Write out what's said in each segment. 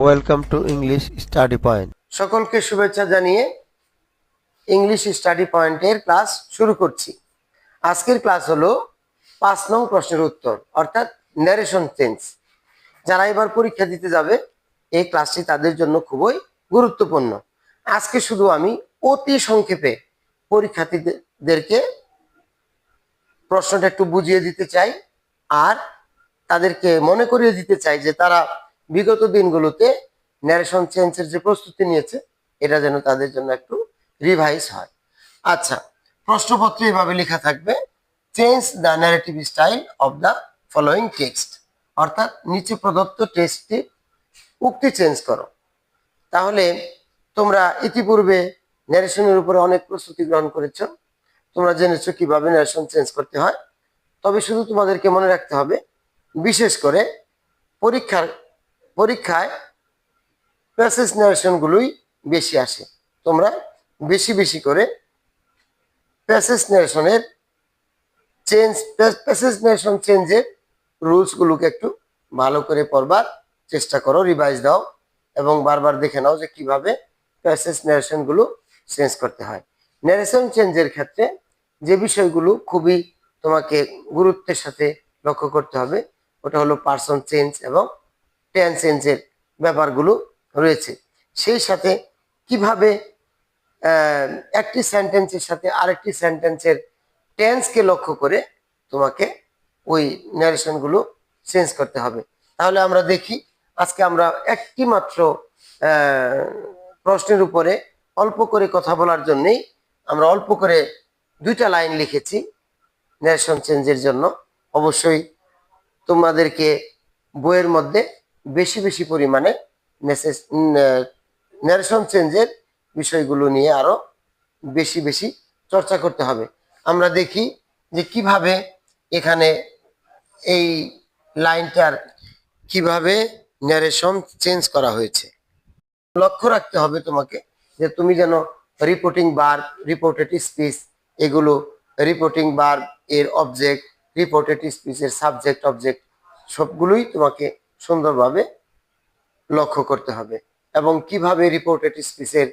Welcome to English study point. সকলকে শুভেচ্ছা জানিয়ে ইংলিশ স্টাডি পয়েন্টের ক্লাস শুরু করছি। আজকের ক্লাস হলো 5 নং প্রশ্নের উত্তর, অর্থাৎ ন্যারেশন চেঞ্জ। যারা এবার পরীক্ষা দিতে যাবে এই ক্লাসটি তাদের জন্য খুবই গুরুত্বপূর্ণ। আজকে শুধু আমি অতি সংক্ষেপে পরীক্ষার্থীদেরকে প্রশ্নটা একটু বুঝিয়ে দিতে চাই, আর তাদেরকে মনে করিয়ে দিতে চাই যে তারা বিগত দিনগুলোতে ন্যারেশন চেঞ্জের যে প্রস্তুতি নিয়েছে এটা যেন তাদের জন্য একটু রিভাইজ হয়। আচ্ছা, প্রশ্নপত্রে এভাবে লেখা থাকবে, change the narrative style of the following text, অর্থাৎ নিচে প্রদত্ত টেক্সটটি উক্তি চেঞ্জ করো। তাহলে তোমরা ইতিপূর্বে ন্যারেশনের উপরে অনেক প্রস্তুতি গ্রহণ করেছো, তোমরা জেনেছো কিভাবে ন্যারেশন চেঞ্জ করতে হয়। তবে শুধু তোমাদেরকে মনে রাখতে হবে, বিশেষ করে পরীক্ষায় প্যাসেজ ন্যারেশনগুলোই বেশি আসে। তোমরা বেশি বেশি করে প্যাসেজ ন্যারেশন চেঞ্জের রুলসগুলোকে একটু ভালো করে পড়বার চেষ্টা করো, রিভাইজ দাও এবং বারবার দেখে নাও যে কিভাবে প্যাসেজ ন্যারেশনগুলো চেঞ্জ করতে হয়। ন্যারেশন চেঞ্জের ক্ষেত্রে যে বিষয়গুলো খুবই তোমাকে গুরুত্বের সাথে লক্ষ্য করতে হবে ওটা হলো পার্সন চেঞ্জ এবং টেন্স চেঞ্জের ব্যাপারগুলো রয়েছে। সেই সাথে কিভাবে একটি সেন্টেন্সের সাথে আরেকটি সেন্টেন্সের টেন্সকে লক্ষ্য করে তোমাকে ওই ন্যারেশনগুলো চেঞ্জ করতে হবে। তাহলে আমরা দেখি, আজকে আমরা একটি মাত্র প্রশ্নের উপরে অল্প করে কথা বলার জন্যই আমরা অল্প করে 2টা লাইন লিখেছি ন্যারেশন চেঞ্জের জন্য। অবশ্যই তোমাদেরকে বইয়ের মধ্যে বেশি বেশি পরিমাণে ন্যারেশন চেঞ্জের বিষয়গুলো নিয়ে আরো বেশি বেশি চর্চা করতে হবে। আমরা দেখি যে কিভাবে এখানে এই লাইনটার কিভাবে ন্যারেশন চেঞ্জ করা হয়েছে। লক্ষ্য রাখতে হবে তোমাকে যে তুমি যেন রিপোর্টিং ভার্ব, রিপোর্টেড স্পিচ, এগুলো রিপোর্টিং ভার্ব এর অবজেক্ট, রিপোর্টেড স্পিচের সাবজেক্ট অবজেক্ট সবগুলোই তোমাকে সুন্দরভাবে লক্ষ্য করতে হবে এবং কিভাবে রিপোর্টেড স্পিচের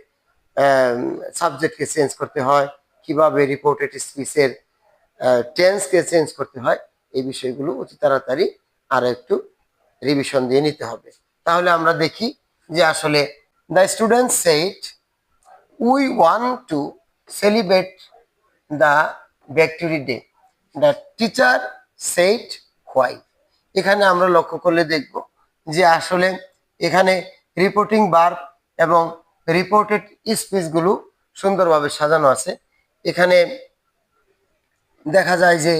সাবজেক্টকে চেঞ্জ করতে হয়, কিভাবে রিপোর্টেড স্পিচের টেন্সকে চেঞ্জ করতে হয়, এই বিষয়গুলো অতি তাড়াতাড়ি আর একটু রিভিশন দিয়ে নিতে হবে। তাহলে আমরা দেখি যে আসলে the student said we want to celebrate the victory day, the teacher said why. এখানে আমরা লক্ষ্য করলে দেখব যে আসলে এখানে রিপোর্টিং ভার্ব এবং রিপোর্টেড স্পিচগুলো সুন্দরভাবে সাজানো আছে। এখানে দেখা যায় যে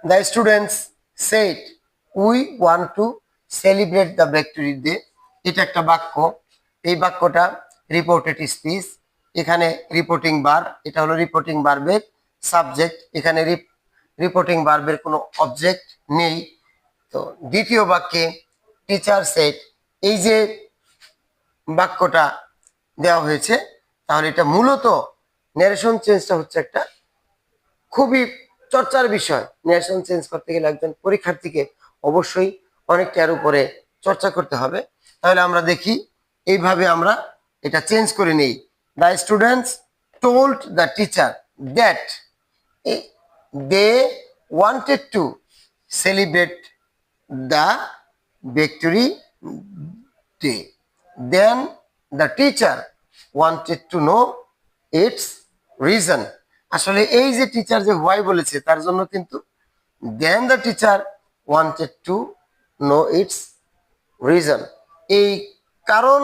the students said we want to celebrate the victory day, এটা একটা বাক্য। এই বাক্যটা রিপোর্টেড স্পিচ। এখানে রিপোর্টিং ভার্ব, এটা হলো রিপোর্টিং ভার্বের সাবজেক্ট। এখানে রিপোর্টিং ভার্বের কোনো অবজেক্ট নেই। তো দ্বিতীয় বাক্যে টিচার সেড, এই যে বাক্যটা দেওয়া হয়েছে, তাহলে এটা মূলত ন্যারেশন চেঞ্জটা হচ্ছে একটা খুবই চর্চার বিষয়। ন্যারেশন চেঞ্জ করতে গেলে একজন পরীক্ষার্থীকে অবশ্যই অনেকটা এর উপরে চর্চা করতে হবে। তাহলে আমরা দেখি এইভাবে আমরা এটা চেঞ্জ করে নেই। The students told the teacher that they wanted to celebrate the victory day, then the teacher wanted to know its reason. আসলে এই যে টিচার যে হোয়াই বলেছে তার জন্য কিন্তু then the teacher wanted to know its reason, এই কারণ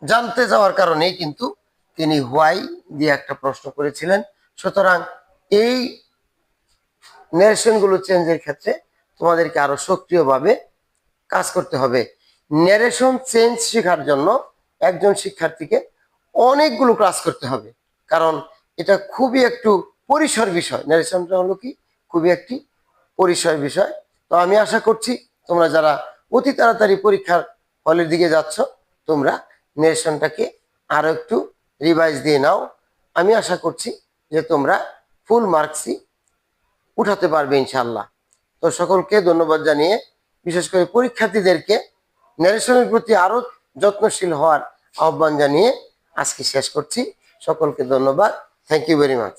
জানতে যাওয়ার কারণেই কিন্তু তিনি হোয়াই দিয়ে একটা প্রশ্ন করেছিলেন। সুতরাং এই ন্যারেশনগুলো চেঞ্জের ক্ষেত্রে তোমাদেরকে আরো সক্রিয়ভাবে কাজ করতে হবে। ন্যারেশন চেঞ্জ শেখার জন্য একজন শিক্ষার্থীকে অনেকগুলো ক্লাস করতে হবে, কারণ এটা খুবই একটু পরিসর বিষয়। ন্যারেশনটা হলো কি খুবই একটি পরিসর বিষয়। তো আমি আশা করছি তোমরা যারা অতি তাড়াতাড়ি পরীক্ষার হলের দিকে যাচ্ছ তোমরা ন্যারেশনটাকে আরো একটু রিভাইজ দিয়ে নাও। আমি আশা করছি যে তোমরা ফুল মার্কসই উঠাতে পারবে ইনশাল্লাহ। তো সকলকে ধন্যবাদ জানিয়ে বিশেষ করে পরীক্ষার্থীদেরকে ন্যারেশনের প্রতি আরো যত্নশীল হওয়ার আহ্বান জানিয়ে আজকে শেষ করছি। সকলকে ধন্যবাদ। Thank you very much.